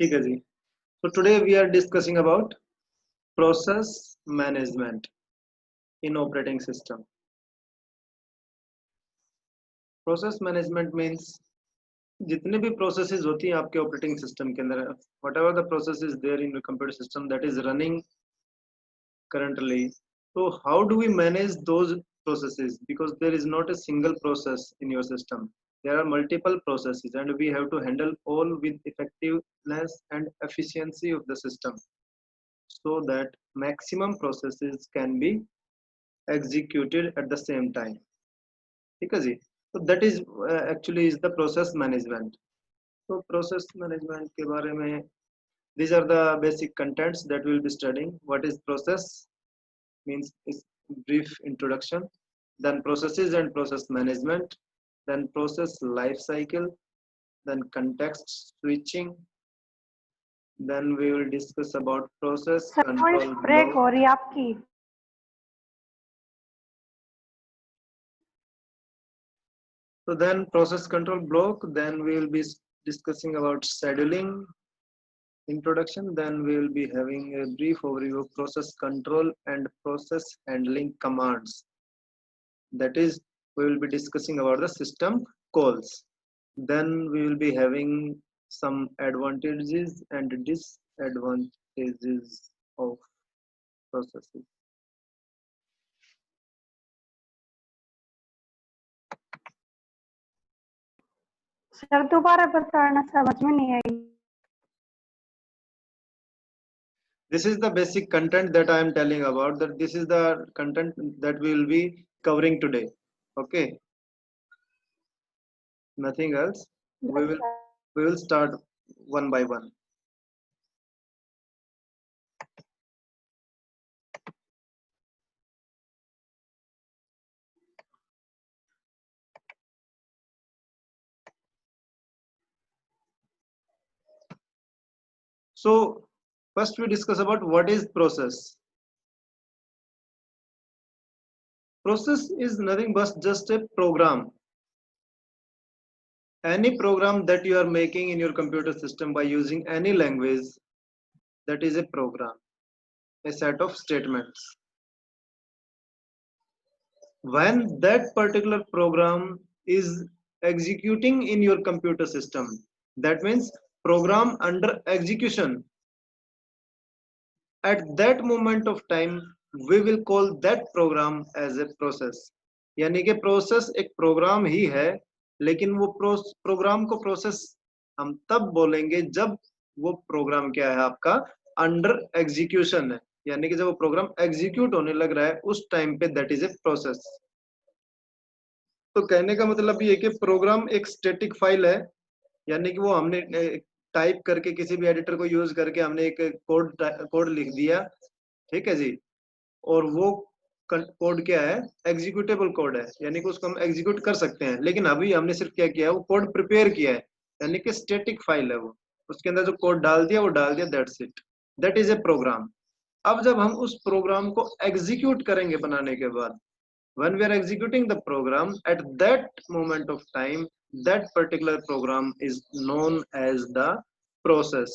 ठीक है जी। So today we are discussing about process management in operating system. Process management means जितने भी processes होती हैं आपके ऑपरेटिंग सिस्टम के अंदर, whatever the process is there in your computer system that is running currently, so how do we manage those processes? Because there is not a single process in your system, there are multiple processes and we have to handle all with effectiveness and efficiency of the system so that maximum processes can be executed at the same time. ठीक है जी। तो that is actually is the process management. तो process management के बारे में these are the basic contents that we will be studying. What is process means is brief introduction, then processes and process management, then process life cycle, then context switching, then we will discuss about process control break block. हो रही है आपकी। So then process control block, then we will be discussing about scheduling introduction, then we will be having a brief overview of process control and process handling commands. That is, we will be discussing about the system calls. Then we will be having some advantages and disadvantages of processes. Sir दोबारा बताना, समझ में नहीं आई। This is the basic content that I am telling about, that this is the content that we will be covering today. Okay, nothing else. We will start one by one. So first we discuss about what is process. Process is nothing but just a program. Any program that you are making in your computer system by using any language, that is a program, a set of statements. When that particular program is executing in your computer system, that means program under execution, at that moment of time we will call that program as a process. यानी कि process एक programme ही है, लेकिन वो programme को process हम तब बोलेंगे जब वो प्रोग्राम क्या है आपका अंडर एग्जीक्यूशन है, यानी कि जब वो प्रोग्राम एग्जीक्यूट होने लग रहा है उस टाइम पे दैट इज ए प्रोसेस। तो कहने का मतलब ये कि प्रोग्राम एक स्टैटिक फाइल है, यानी कि वो हमने टाइप करके किसी भी एडिटर को यूज करके हमने एक कोड लिख दिया, ठीक है जी, और वो कोड क्या है, एग्जीक्यूटेबल कोड है, यानी कि उसको हम एग्जीक्यूट कर सकते हैं। लेकिन अभी हमने सिर्फ क्या किया है, वो कोड प्रिपेयर किया है, यानी कि स्टैटिक फाइल है वो, उसके अंदर जो कोड डाल दिया वो डाल दिया, that's it, that is a program. अब जब हम उस प्रोग्राम को एग्जीक्यूट करेंगे बनाने के बाद, when we are executing the program, at that moment of time that particular program is known as the process।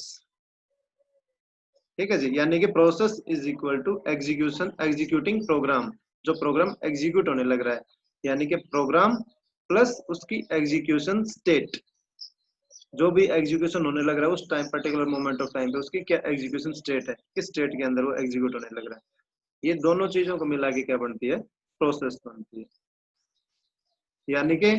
ठीक है जी, यानी कि process is equal to execution, executing program, जो प्रोग्राम एग्जीक्यूट होने लग रहा है, यानी कि प्रोग्राम प्लस उसकी एग्जीक्यूशन स्टेट, जो भी एग्जीक्यूशन होने लग रहा है उस time particular moment of time पे उसकी क्या एग्जीक्यूशन स्टेट है, किस स्टेट के अंदर वो एग्जीक्यूट होने लग रहा है, ये दोनों चीजों को मिला के क्या बनती है, प्रोसेस बनती है। यानी कि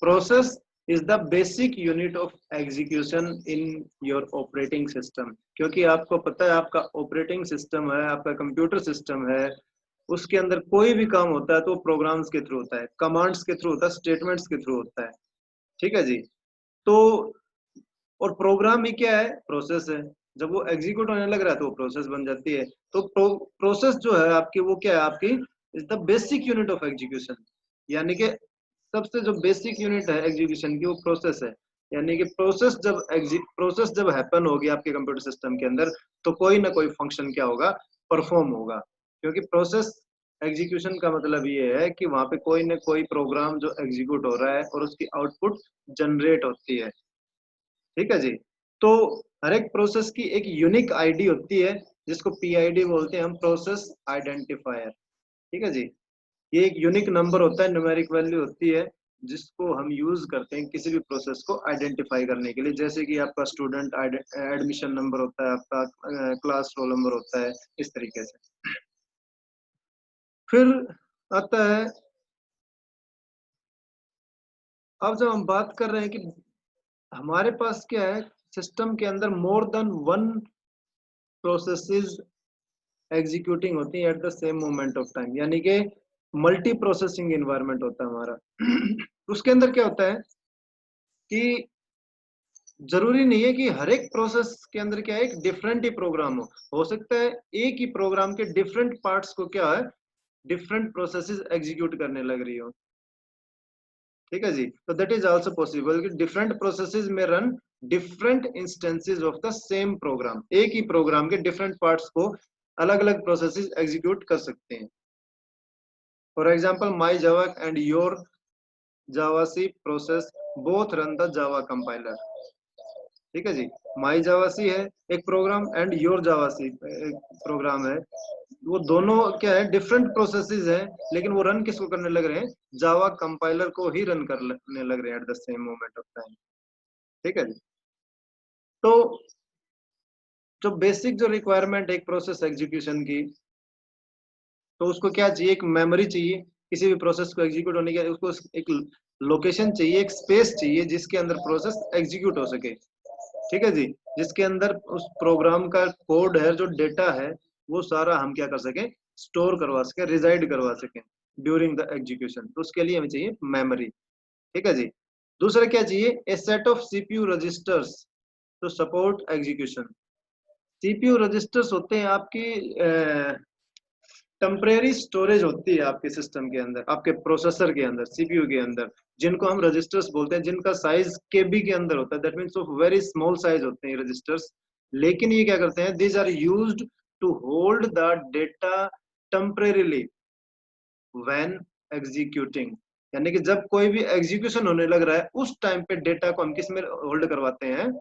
process is the basic unit of execution in your operating system। क्योंकि आपको पता है आपका ऑपरेटिंग सिस्टम है, आपका कंप्यूटर सिस्टम है, उसके अंदर कोई भी काम होता है तो प्रोग्राम्स के थ्रू होता है, कमांड्स के थ्रू होता है, स्टेटमेंट्स के थ्रू होता है, ठीक है जी। तो और प्रोग्राम ही क्या है, प्रोसेस है, जब वो एग्जीक्यूट होने लग रहा है तो वो प्रोसेस बन जाती है। तो प्रोसेस जो है आपकी वो क्या है, आपकी is the basic unit of execution, यानी कि सबसे जो बेसिक यूनिट है एग्जीक्यूशन की वो प्रोसेस है। यानी कि प्रोसेस जब हैपन होगी आपके कंप्यूटर सिस्टम के अंदर तो कोई ना कोई फंक्शन क्या होगा, परफॉर्म होगा। क्योंकि प्रोसेस एग्जीक्यूशन का मतलब ये है कि वहां पे कोई ना कोई प्रोग्राम जो एग्जीक्यूट हो रहा है और उसकी आउटपुट जनरेट होती है, ठीक है जी। तो हर एक प्रोसेस की एक यूनिक आईडी होती है जिसको पीआईडी बोलते हैं हम, प्रोसेस आइडेंटिफायर। ठीक है जी। ये एक यूनिक नंबर होता है, न्यूमेरिक वैल्यू होती है जिसको हम यूज करते हैं किसी भी प्रोसेस को आइडेंटिफाई करने के लिए। जैसे कि आपका स्टूडेंट एडमिशन नंबर होता है, आपका क्लास रोल नंबर होता है, इस तरीके से। फिर आता है, अब जब हम बात कर रहे हैं कि हमारे पास क्या है, सिस्टम के अंदर more than one processes executing होती है at the same moment of time, यानी कि मल्टी प्रोसेसिंग एनवायरनमेंट होता है हमारा। उसके अंदर क्या होता है कि जरूरी नहीं है कि हर एक प्रोसेस के अंदर क्या है, एक डिफरेंट ही प्रोग्राम हो सकता है एक ही प्रोग्राम के डिफरेंट पार्ट्स को क्या है, डिफरेंट प्रोसेसेस एग्जीक्यूट करने लग रही हो। ठीक है जी। तो दैट इज आल्सो पॉसिबल कि डिफरेंट प्रोसेसेस में run different instances of the same program, एक ही प्रोग्राम के डिफरेंट पार्ट्स को अलग अलग प्रोसेसेस एग्जीक्यूट कर सकते हैं। For example my Java and your javac process both run the Java compiler. ठीक है जी। माई जावासी है एक प्रोग्राम एंड योर जावासी एक प्रोग्राम है, वो दोनों क्या है, डिफरेंट प्रोसेसेस है, लेकिन वो रन किसको करने लग रहे हैं, जावा कंपाइलर को ही रन करने लग रहे हैं at the same moment of time. ठीक है जी। तो जो बेसिक जो रिक्वायरमेंट है एक प्रोसेस एग्जीक्यूशन की, तो उसको क्या चाहिए, एक मेमोरी चाहिए किसी भी प्रोसेस को एग्जीक्यूट होने के, उसको एक लोकेशन चाहिए, एक स्पेस चाहिए जिसके अंदर प्रोसेस एग्जीक्यूट हो सके। ठीक है जी। जिसके अंदर उस प्रोग्राम का कोड है, जो डेटा है, वो सारा हम क्या कर सकें, स्टोर करवा सके, रिजाइड करवा सकें ड्यूरिंग द एग्जीक्यूशन। तो उसके लिए हमें चाहिए मेमोरी। ठीक है जी। दूसरा क्या चाहिए, a set of CPU registers to support execution. CPU registers होते हैं आपकी टेम्परेरी स्टोरेज होती है आपके सिस्टम के अंदर, आपके प्रोसेसर के अंदर, सीपीयू के अंदर, जिनको हम रजिस्टर्स बोलते हैं, जिनका साइज केबी के अंदर होता है। That means of very small size होते हैं रजिस्टर्स। लेकिन ये क्या करते हैं, these are used to hold the data temporarily when executing, यानी कि जब कोई भी एग्जीक्यूशन होने लग रहा है उस टाइम पे डेटा को हम किस में होल्ड करवाते हैं,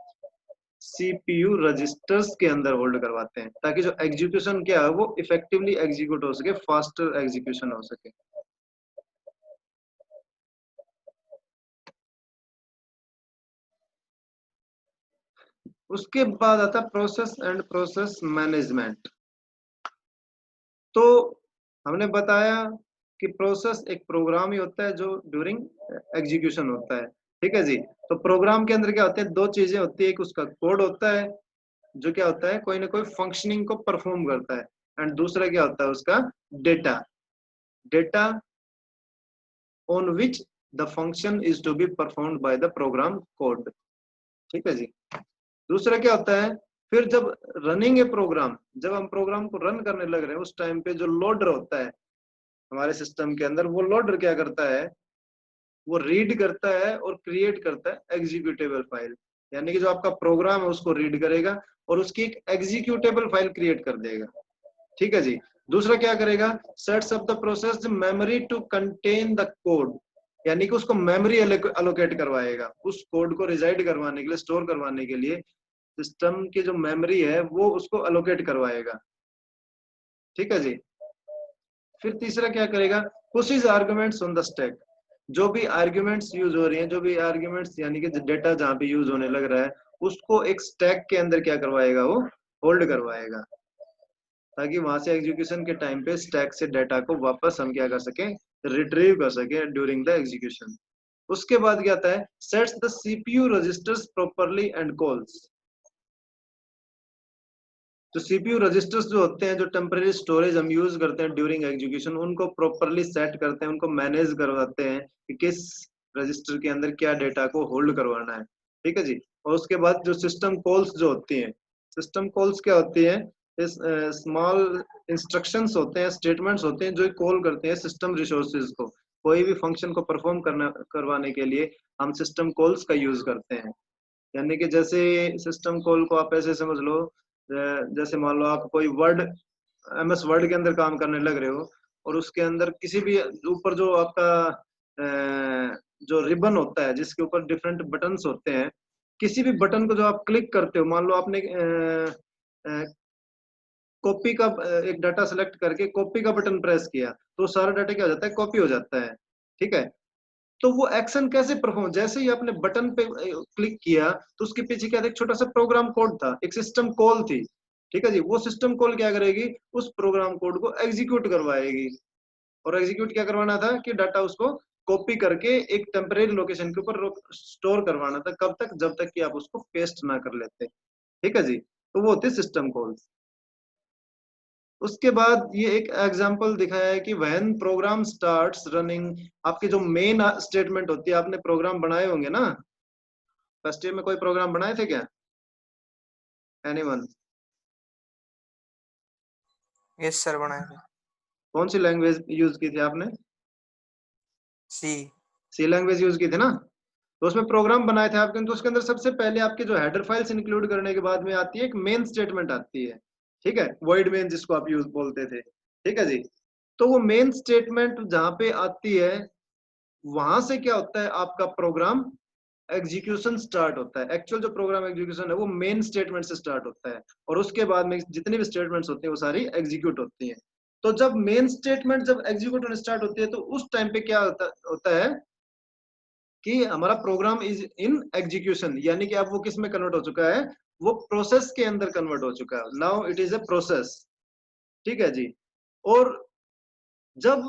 सीपीयू रजिस्टर्स के अंदर होल्ड करवाते हैं, ताकि जो एग्जीक्यूशन क्या है वो इफेक्टिवली एग्जीक्यूट हो सके, फास्टर एग्जीक्यूशन हो सके। उसके बाद आता है प्रोसेस एंड प्रोसेस मैनेजमेंट। तो हमने बताया कि प्रोसेस एक प्रोग्राम ही होता है जो ड्यूरिंग एग्जीक्यूशन होता है। ठीक है जी। तो प्रोग्राम के अंदर क्या होते हैं, दो चीजें होती है, एक उसका कोड होता है जो क्या होता है, कोई ना कोई फंक्शनिंग को परफॉर्म करता है, एंड दूसरा क्या होता है उसका data, data on which the function is to be performed by the program code। ठीक है जी। दूसरा क्या होता है, फिर जब रनिंग है प्रोग्राम, जब हम प्रोग्राम को रन करने लग रहे हैं उस टाइम पे जो लोडर होता है हमारे सिस्टम के अंदर, वो लोडर क्या करता है, वो रीड करता है और क्रिएट करता है एग्जीक्यूटेबल फाइल, यानी कि जो आपका प्रोग्राम है उसको रीड करेगा और उसकी एक एग्जीक्यूटेबल फाइल क्रिएट कर देगा। ठीक है जी। दूसरा क्या करेगा, sets up the process memory to contain the code, यानी कि उसको मेमोरी अलोकेट करवाएगा, उस कोड को रिजाइड करवाने के लिए, स्टोर करवाने के लिए सिस्टम की जो मेमोरी है वो उसको अलोकेट करवाएगा। ठीक है जी। फिर तीसरा क्या करेगा, pushes arguments on the stack, जो भी आर्गुमेंट्स यूज हो रही हैं, जो भी आर्गुमेंट्स यानी कि डेटा जहां पे यूज होने लग रहा है उसको एक स्टैक के अंदर क्या करवाएगा, वो होल्ड करवाएगा, ताकि वहां से एग्जीक्यूशन के टाइम पे स्टैक से डाटा को वापस हम क्या कर सके, रिट्रीव कर सके ड्यूरिंग द एग्जीक्यूशन। उसके बाद क्या आता है, sets the CPU registers properly and calls. जो सीपीयू रजिस्टर्स जो होते हैं, जो टेम्परेरी स्टोरेज हम यूज करते हैं ड्यूरिंग एग्जीक्यूशन, उनको प्रॉपर्ली सेट करते हैं, उनको मैनेज करवाते हैं कि किस रजिस्टर के अंदर क्या डेटा को होल्ड करवाना है। ठीक है जी। और उसके बाद जो सिस्टम कॉल्स जो होती हैं, सिस्टम कॉल्स क्या होती है, स्मॉल इंस्ट्रक्शंस होते हैं, स्टेटमेंट्स होते हैं जो कॉल करते हैं सिस्टम रिसोर्सेज को, कोई भी फंक्शन को परफॉर्म करवाने के लिए हम सिस्टम कॉल्स का यूज करते हैं। यानी कि जैसे सिस्टम कॉल को आप ऐसे समझ लो, जैसे मान लो आप कोई वर्ड, एमएस वर्ड के अंदर काम करने लग रहे हो और उसके अंदर किसी भी ऊपर जो आपका जो रिबन होता है जिसके ऊपर डिफरेंट बटन्स होते हैं, किसी भी बटन को जो आप क्लिक करते हो, मान लो आपने कॉपी का एक डाटा सेलेक्ट करके कॉपी का बटन प्रेस किया तो सारा डाटा क्या हो जाता है, कॉपी हो जाता है। ठीक है, तो वो एक्शन कैसे परफॉर्म, जैसे ही आपने बटन पे क्लिक किया तो उसके पीछे क्या था, एक छोटा सा प्रोग्राम कोड था, एक सिस्टम कॉल थी। ठीक है जी, वो सिस्टम कॉल क्या करेगी, उस प्रोग्राम कोड को एग्जीक्यूट करवाएगी। और एग्जीक्यूट क्या करवाना था कि डाटा उसको कॉपी करके एक टेम्परेरी लोकेशन के ऊपर स्टोर करवाना था, कब तक, जब तक कि आप उसको पेस्ट ना कर लेते। ठीक है जी, तो वो होती सिस्टम कॉल्स। उसके बाद ये एक एग्जांपल दिखाया है कि व्हेन प्रोग्राम स्टार्ट्स रनिंग, आपके जो मेन स्टेटमेंट होती है, आपने प्रोग्राम बनाए होंगे ना, फर्स्ट ईयर में कोई प्रोग्राम बनाए थे क्या, एनीवन? यस सर, बनाए थे। कौन सी लैंग्वेज यूज की थी आपने? सी। सी लैंग्वेज यूज की थी ना। तो उसमें प्रोग्राम बनाए थे आपके, तो उसके अंदर सबसे पहले आपके जो हेडर फाइल्स इंक्लूड करने के बाद में आती है एक मेन स्टेटमेंट आती है। ठीक है, वॉइड मेन जिसको आप यूज बोलते थे। ठीक है जी, तो वो मेन स्टेटमेंट जहां पे आती है, वहां से क्या होता है, आपका प्रोग्राम एग्जीक्यूशन स्टार्ट होता है। एक्चुअल जो प्रोग्राम एग्जीक्यूशन है वो मेन स्टेटमेंट से स्टार्ट होता है, और उसके बाद में जितनी भी स्टेटमेंट्स होती हैं वो सारी एग्जीक्यूट होती हैं। तो जब मेन स्टेटमेंट जब एग्जीक्यूट होने स्टार्ट होती है तो उस टाइम पे क्या होता है कि हमारा प्रोग्राम इज इन एग्जीक्यूशन, यानी कि अब वो किस में कन्वर्ट हो चुका है, वो प्रोसेस के अंदर कन्वर्ट हो चुका है। Now it is a process. ठीक है जी, और जब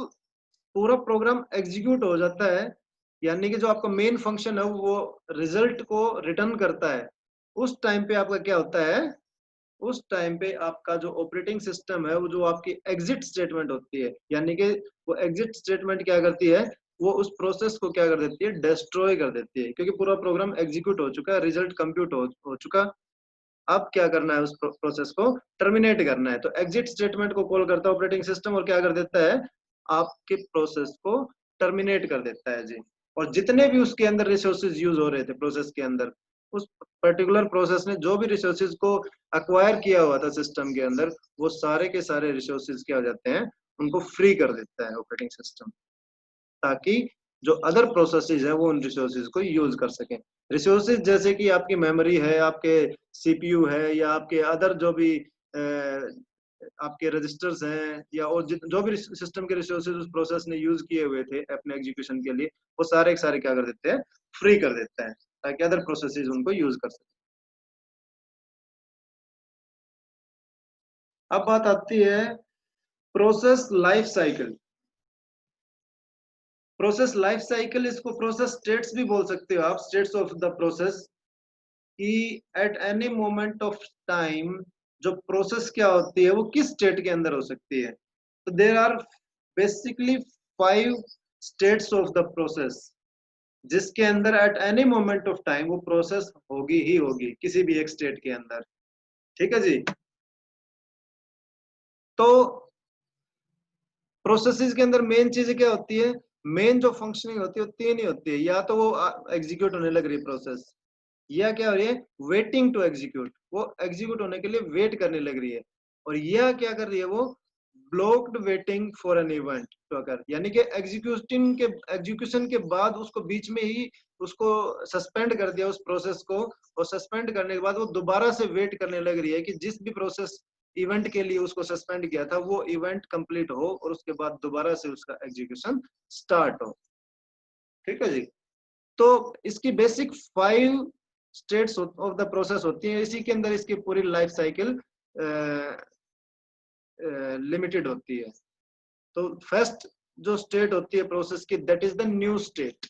पूरा प्रोग्राम एग्जीक्यूट हो जाता है, यानी कि जो आपका मेन फंक्शन है वो रिजल्ट को रिटर्न करता है, उस टाइम पे आपका क्या होता है, उस टाइम पे आपका जो ऑपरेटिंग सिस्टम है वो जो आपकी एग्जिट स्टेटमेंट होती है, यानी कि वो एग्जिट स्टेटमेंट क्या करती है, वो उस प्रोसेस को क्या कर देती है, डिस्ट्रॉय कर देती है, क्योंकि पूरा प्रोग्राम एग्जीक्यूट हो चुका है, रिजल्ट कंप्यूट हो चुका। अब क्या करना है, उस प्रोसेस को टर्मिनेट करना है, तो एग्जिट स्टेटमेंट को कॉल करता है ऑपरेटिंग सिस्टम, और क्या कर देता है, आपके प्रोसेस को टर्मिनेट कर देता है जी। और जितने भी उसके अंदर रिसोर्सेज यूज हो रहे थे प्रोसेस के अंदर, उस पर्टिकुलर प्रोसेस ने जो भी रिसोर्सेज को अक्वायर किया हुआ था सिस्टम के अंदर, वो सारे के सारे रिसोर्सेज क्या हो जाते हैं, उनको फ्री कर देता है ऑपरेटिंग सिस्टम, ताकि जो अदर प्रोसेसेस है वो उन रिसोर्सेज को यूज कर सकें। रिसोर्सेज जैसे कि आपकी मेमोरी है, आपके सीपीयू है, या आपके अदर जो भी आपके रजिस्टर्स हैं, या और जो भी सिस्टम के रिसोर्सेज उस प्रोसेस ने यूज किए हुए थे अपने एग्जीक्यूशन के लिए, वो सारे के सारे क्या कर देते हैं, फ्री कर देता है, ताकि अदर प्रोसेसेस उनको यूज कर सकें। अब बात आती है process life cycle. Process life cycle, इसको प्रोसेस स्टेट्स भी बोल सकते हो आप, स्टेट्स ऑफ द प्रोसेस, कि eight any moment of time जो प्रोसेस क्या होती है वो किस स्टेट के अंदर हो सकती है। तो there are basically 5 states of the process, जिसके अंदर at any moment of time वो प्रोसेस होगी ही होगी, किसी भी एक स्टेट के अंदर। ठीक है जी, तो प्रोसेसेस के अंदर मेन चीज क्या होती है, मेन जो फंक्शनिंग होती है वो 3 ही होती है, या तो वो एग्जीक्यूट होने लग रही है प्रोसेस, या क्या हो रही है, वेटिंग टू एग्जीक्यूट, वो एग्जीक्यूट होने के लिए वेट करने लग रही है, और यह क्या कर रही है, वो blocked waiting for an event to occur, यानी कि एग्जीक्यूशन के बाद उसको बीच में ही उसको सस्पेंड कर दिया उस प्रोसेस को, और सस्पेंड करने के बाद वो दोबारा से वेट करने लग रही है कि जिस भी प्रोसेस इवेंट के लिए उसको सस्पेंड किया था वो इवेंट कंप्लीट हो, और उसके बाद दोबारा से उसका एग्जीक्यूशन स्टार्ट हो। ठीक है जी, तो इसकी basic 5 states of the process होती है, इसी के अंदर इसकी पूरी लाइफ साइकिल लिमिटेड होती है। तो फर्स्ट जो स्टेट होती है प्रोसेस की, that is the new state.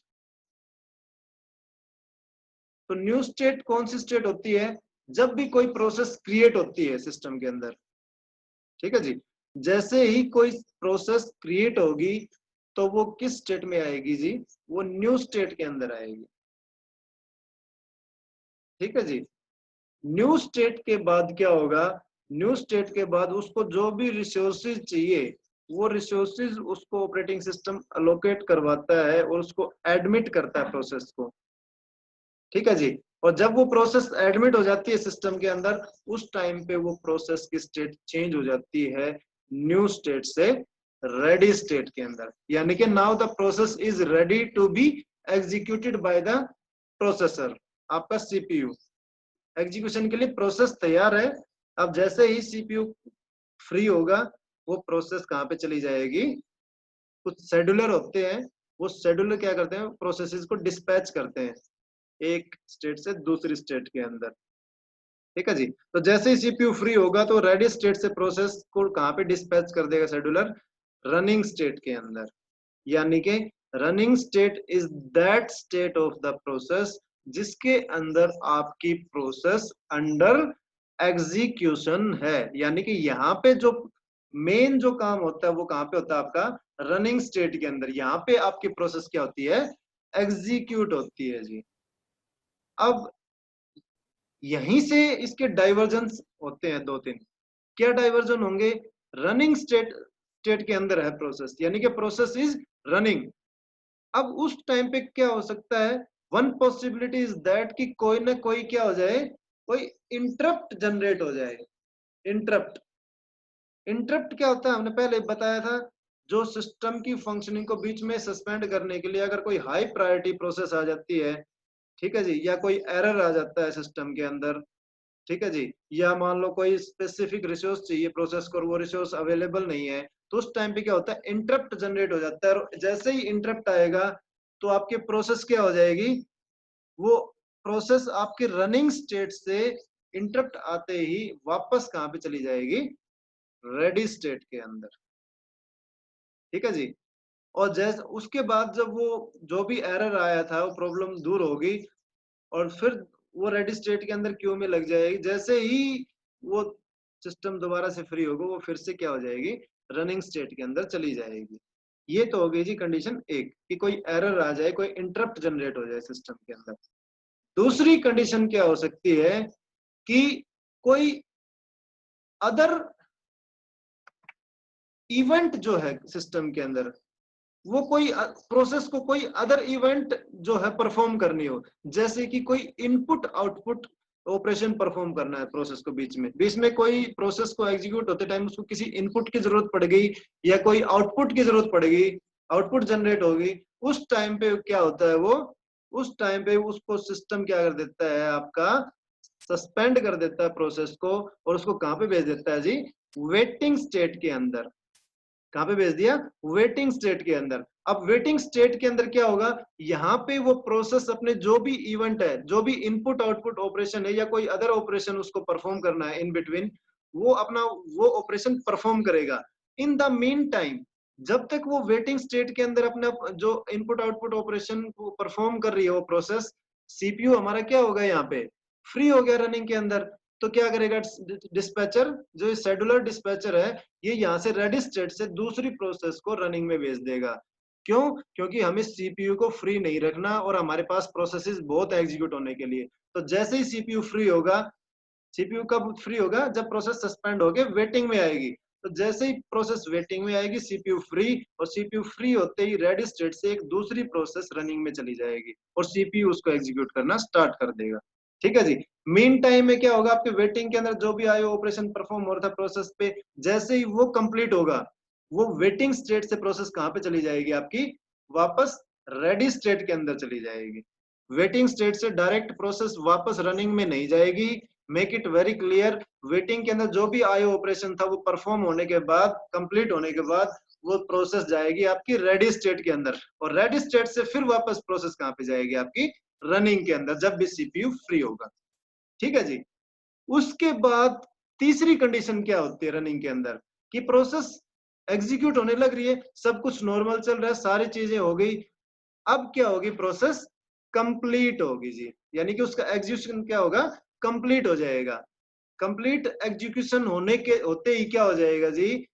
तो न्यू स्टेट कौन सी स्टेट होती है, जब भी कोई प्रोसेस क्रिएट होती है सिस्टम के अंदर। ठीक है जी, जैसे ही कोई प्रोसेस क्रिएट होगी तो वो किस स्टेट में आएगी जी, वो न्यू स्टेट के अंदर आएगी। ठीक है जी, न्यू स्टेट के बाद क्या होगा, न्यू स्टेट के बाद उसको जो भी रिसोर्सेज चाहिए वो रिसोर्सेज उसको ऑपरेटिंग सिस्टम अलोकेट करवाता है और उसको एडमिट करता है प्रोसेस को। ठीक है जी, और जब वो प्रोसेस एडमिट हो जाती है सिस्टम के अंदर, उस टाइम पे वो प्रोसेस की स्टेट चेंज हो जाती है न्यू स्टेट से रेडी स्टेट के अंदर, यानी कि now the process is ready to be executed by the processor. आपका सीपीयू एग्जीक्यूशन के लिए प्रोसेस तैयार है। अब जैसे ही सीपीयू फ्री होगा वो प्रोसेस कहाँ पे चली जाएगी, कुछ शेड्यूलर होते हैं, वो शेड्यूलर क्या करते हैं, प्रोसेसेस को डिस्पैच करते हैं एक स्टेट से दूसरी स्टेट के अंदर। ठीक है जी। तो जैसे ही सीपीयू फ्री होगा तो रेडी स्टेट से प्रोसेस को कहाँ पे डिस्पैच कर देगा शेड्यूलर, रनिंग स्टेट के अंदर। यानी कि running state is that state of the process जिसके अंदर आपकी प्रोसेस अंडर एग्जीक्यूशन है। यानी कि यहाँ पे जो मेन जो काम होता है वो कहाँ पे होता है, आपका रनिंग स्टेट के अंदर। यहाँ पे आपकी प्रोसेस क्या होती है, एग्जीक्यूट होती है जी। अब यहीं से इसके डाइवर्जन होते हैं दो तीन। क्या डाइवर्जन होंगे, रनिंग स्टेट के अंदर है प्रोसेस, यानी कि प्रोसेस इज रनिंग। अब उस टाइम पे क्या हो सकता है, वन पॉसिबिलिटी इज दैट कि कोई ना कोई क्या हो जाए, कोई इंटरप्ट जनरेट हो जाए। इंटरप्ट, इंटरप्ट क्या होता है, हमने पहले बताया था, जो सिस्टम की फंक्शनिंग को बीच में सस्पेंड करने के लिए अगर कोई हाई प्रायोरिटी प्रोसेस आ जाती है, ठीक है जी, या कोई एरर आ जाता है सिस्टम के अंदर, ठीक है जी, या मान लो कोई स्पेसिफिक रिसोर्स चाहिए प्रोसेस को और वो रिसोर्स अवेलेबल नहीं है, तो उस टाइम पे क्या होता है, इंटरप्ट जनरेट हो जाता है। और जैसे ही इंटरप्ट आएगा तो आपके प्रोसेस क्या हो जाएगी, वो प्रोसेस आपके रनिंग स्टेट से इंटरप्ट आते ही वापस कहाँ पे चली जाएगी, रेडी स्टेट के अंदर। ठीक है जी। और जैसे उसके बाद जब वो जो भी एरर आया था वो प्रॉब्लम दूर होगी और फिर वो रेडी स्टेट के अंदर क्यू में लग जाएगी। जैसे ही वो सिस्टम दोबारा से फ्री होगा वो फिर से क्या हो जाएगी, रनिंग स्टेट के अंदर चली जाएगी। ये तो हो गई जी कंडीशन एक, कि कोई एरर आ जाए, कोई इंटरप्ट जनरेट हो जाए सिस्टम के अंदर। दूसरी कंडीशन क्या हो सकती है कि कोई अदर इवेंट जो है सिस्टम के अंदर, वो कोई प्रोसेस को कोई अदर इवेंट जो है परफॉर्म करनी हो, जैसे कि कोई इनपुट आउटपुट ऑपरेशन परफॉर्म करना है प्रोसेस को, बीच में कोई प्रोसेस को एग्जीक्यूट होते टाइम उसको किसी इनपुट की जरूरत पड़ गई या कोई आउटपुट की जरूरत पड़ गई, आउटपुट जनरेट होगी, उस टाइम पे क्या होता है, वो उस टाइम पे उसको सिस्टम क्या कर देता है, आपका सस्पेंड कर देता है प्रोसेस को और उसको कहां पे भेज देता है जी, वेटिंग स्टेट के अंदर। कहां पे भेज दिया, वेटिंग स्टेट के अंदर। अब वेटिंग स्टेट के अंदर क्या होगा, यहाँ पे वो प्रोसेस अपने जो भी इवेंट है, जो भी इनपुट आउटपुट ऑपरेशन है या कोई अदर ऑपरेशन उसको परफॉर्म करना है इन बिटवीन, वो अपना वो ऑपरेशन परफॉर्म करेगा। इन द मीन टाइम, जब तक वो वेटिंग स्टेट के अंदर अपना जो इनपुट आउटपुट ऑपरेशन को परफॉर्म कर रही है वो प्रोसेस, सीपीयू हमारा क्या होगा, यहाँ पे फ्री हो गया रनिंग के अंदर। तो क्या करेगा डिस्पैचर, जो शेड्यूलर डिस्पैचर है, ये यहाँ से रेडी स्टेट से दूसरी प्रोसेस को रनिंग में भेज देगा। क्यों, क्योंकि हमें सीपीयू को फ्री नहीं रखना और हमारे पास प्रोसेसेस बहुत एग्जीक्यूट होने के लिए। तो जैसे ही सीपीयू फ्री होगा, सीपीयू कब फ्री होगा, जब प्रोसेस सस्पेंड होके वेटिंग में आएगी। तो जैसे ही प्रोसेस वेटिंग में आएगी सीपीयू फ्री, और सीपीयू फ्री होते ही रेडी स्टेट से एक दूसरी प्रोसेस रनिंग में चली जाएगी और सीपीयू उसको एग्जीक्यूट करना स्टार्ट कर देगा। ठीक है जी। मीन टाइम में क्या होगा, आपके वेटिंग के अंदर जो भी आयो ऑपरेशन परफॉर्म हो रहा था प्रोसेस पे, जैसे ही वो कंप्लीट होगा, वो वेटिंग स्टेट से प्रोसेस कहां पे चली जाएगी, आपकी वापस रेडी स्टेट के अंदर चली जाएगी। वेटिंग स्टेट से डायरेक्ट प्रोसेस वापस रनिंग में नहीं जाएगी। Make it very clear, waiting के अंदर जो भी आयो ऑपरेशन था वो परफॉर्म होने के बाद, कंप्लीट होने के बाद, वो प्रोसेस जाएगी आपकी रेडी स्टेट के अंदर, और रेडी स्टेट से फिर वापस प्रोसेस कहां पे जाएगी, आपकी रनिंग के अंदर, जब भी सीपीयू फ्री होगा। ठीक है जी। उसके बाद तीसरी कंडीशन क्या होती है रनिंग के अंदर, कि प्रोसेस एग्जीक्यूट होने लग रही है, सब कुछ नॉर्मल चल रहा है, सारी चीजें हो गई। अब क्या होगी, प्रोसेस कंप्लीट होगी जी, यानी कि उसका एग्जीक्यूशन क्या होगा, कंप्लीट हो जाएगा। कंप्लीट एग्जीक्यूशन होने के होते ही क्या हो जाएगा जी,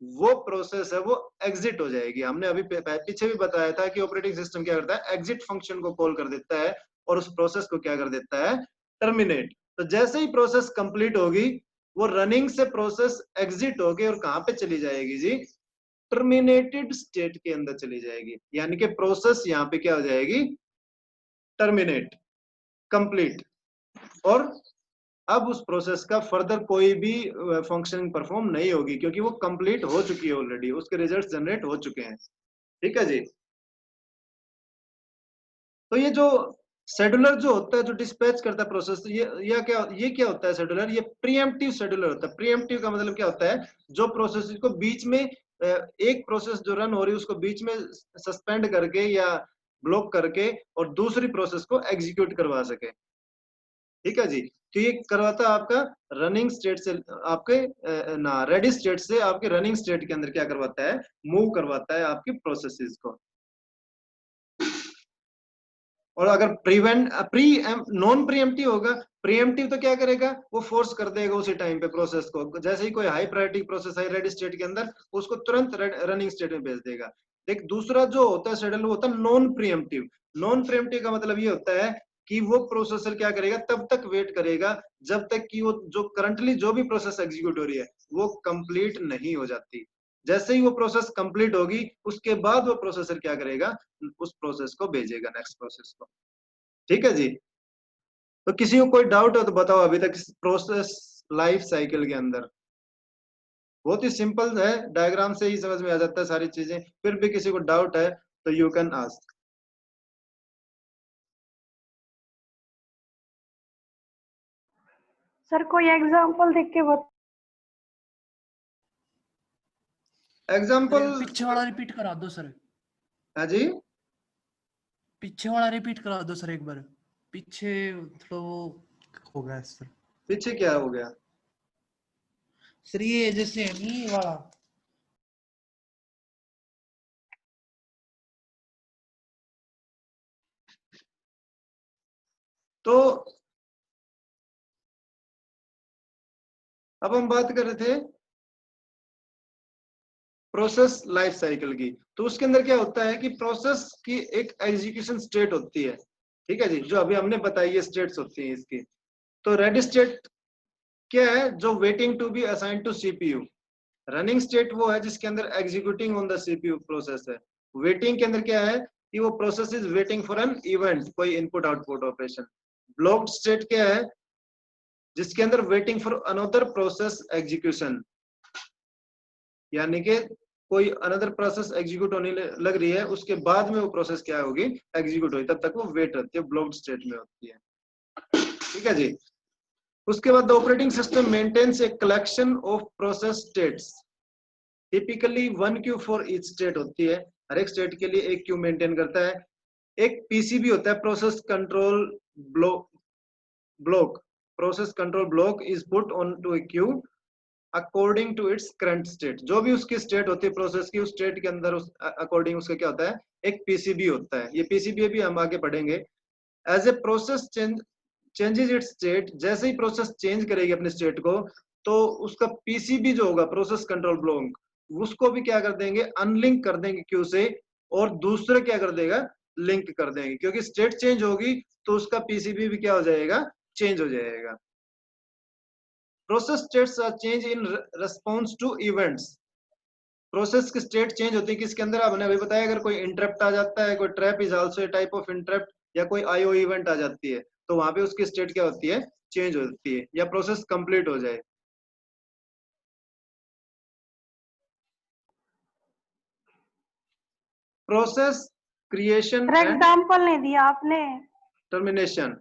वो प्रोसेस है वो एग्जिट हो जाएगी। हमने अभी पीछे भी बताया था कि ऑपरेटिंग सिस्टम क्या करता है, एग्जिट फंक्शन को कॉल कर देता है और उस प्रोसेस को क्या कर देता है, टर्मिनेट। तो जैसे ही प्रोसेस कंप्लीट होगी, वो रनिंग से प्रोसेस एग्जिट होगी और कहां पे चली जाएगी जी, टर्मिनेटेड स्टेट के अंदर चली जाएगी। यानी कि प्रोसेस यहाँ पे क्या हो जाएगी, टर्मिनेट, कंप्लीट। और अब उस प्रोसेस का फर्दर कोई भी फंक्शनिंग परफॉर्म नहीं होगी, क्योंकि वो कंप्लीट हो चुकी है ऑलरेडी, उसके रिजल्ट्स जनरेट हो चुके हैं। ठीक है जी। तो ये जो शेड्यूलर जो होता है, जो डिस्पैच करता है प्रोसेस, ये क्या होता है शेड्यूलर? ये प्रीएम्प्टिव शेड्यूलर होता है। प्रीएम्प्टिव का मतलब क्या होता है? जो प्रोसेस को बीच में एक प्रोसेस जो रन हो रही है उसको बीच में सस्पेंड करके या ब्लॉक करके और दूसरी प्रोसेस को एग्जीक्यूट करवा सके। ठीक है जी। तो ये करवाता है आपका रनिंग स्टेट से आपके रेडी स्टेट से आपके रनिंग स्टेट के अंदर क्या करवाता है? मूव करवाता है आपकी प्रोसेसेस को। और अगर नॉन प्रीएम्प्टिव होगा, प्रीएम्प्टिव तो क्या करेगा? वो फोर्स कर देगा उसी टाइम पे प्रोसेस को। जैसे ही कोई हाई प्रायोरिटी प्रोसेस है रेडी स्टेट के अंदर, उसको तुरंत रनिंग स्टेट में भेज देगा। देख, दूसरा जो होता है शेड्यूल, वो होता है नॉन प्रीएम्प्टिव। नॉन प्रीएम्प्टिव का मतलब ये होता है कि वो प्रोसेसर क्या करेगा? तब तक वेट करेगा जब तक कि वो जो करंटली जो भी प्रोसेस एग्जीक्यूट हो रही है वो कंप्लीट नहीं हो जाती। जैसे ही वो प्रोसेस कंप्लीट होगी उसके बाद वो प्रोसेसर क्या करेगा? उस प्रोसेस को भेजेगा नेक्स्ट प्रोसेस को। ठीक है जी। तो किसी को कोई डाउट हो तो बताओ अभी तक प्रोसेस लाइफ साइकिल के अंदर। बहुत ही सिंपल है, डायग्राम से ही समझ में आ जाता है सारी चीजें। फिर भी किसी को डाउट है तो यू कैन आस्क। सर कोई एग्जांपल देख के बता। एग्जाम्पल पीछे वाला रिपीट करा दो सर। है जी। पीछे वाला रिपीट करा दो सर एक बार। पीछे थोड़ा वो हो गया सर। पीछे क्या हो गया? सर ये जैसे नहीं वाला। तो अब हम बात कर रहे थे प्रोसेस लाइफ साइकिल की। तो उसके अंदर क्या होता है कि प्रोसेस की एक एग्जीक्यूशन स्टेट होती है। ठीक है जी, जो अभी हमने बताई है स्टेट्स होती हैं इसकी। तो रेडी स्टेट क्या है? जो waiting to be assign to CPU. Running state वो है जिसके अंदर executing on the CPU process है। वेटिंग के अंदर क्या है कि वो process is waiting for an event, कोई input output operation. Blocked state क्या है? जिसके अंदर waiting for another process execution, यानी कि कोई अनदर प्रोसेस एग्जीक्यूट होने लग रही है उसके बाद में वो प्रोसेस क्या होगी? एग्जीक्यूट होगी, तब तक वो वेट रहती है, ब्लॉक्ड स्टेट में होती है। ठीक है जी। उसके बाद operating system maintains a collection of process states, typically 1 queue for each state होती है। हर एक स्टेट के लिए एक क्यू मेंटेन करता है। एक पीसीबी होता है, process control block. Process control block is put on to a queue according to its current state. जो भी उसकी स्टेट होती है प्रोसेस की, उस स्टेट के अंदर उस अकॉर्डिंग उसका क्या होता है? एक पीसीबी होता है। ये पीसीबी भी हम आगे पढ़ेंगे। As a process changes its state, जैसे ही प्रोसेस चेंज करेगी अपने स्टेट को, तो उसका पीसीबी जो होगा प्रोसेस कंट्रोल ब्लॉक, उसको भी क्या कर देंगे? अनलिंक कर देंगे क्यू से, और दूसरे क्या कर देगा? लिंक कर देंगे। क्योंकि स्टेट चेंज होगी तो उसका पीसीबी भी क्या हो जाएगा? चेंज हो जाएगा। Process states are change in response to events. Process की स्टेट चेंज होती है किसके अंदर? आपने अभी बताया, अगर कोई इंटरप्ट आ जाता है, कोई trap is also a type of interrupt, या कोई आईओ इवेंट आ जाती है, तो वहां पे उसकी स्टेट क्या होती है? चेंज होती है, या प्रोसेस कंप्लीट हो जाए। प्रोसेस क्रिएशन एंड एग्जांपल नहीं दिया आपने। टर्मिनेशन।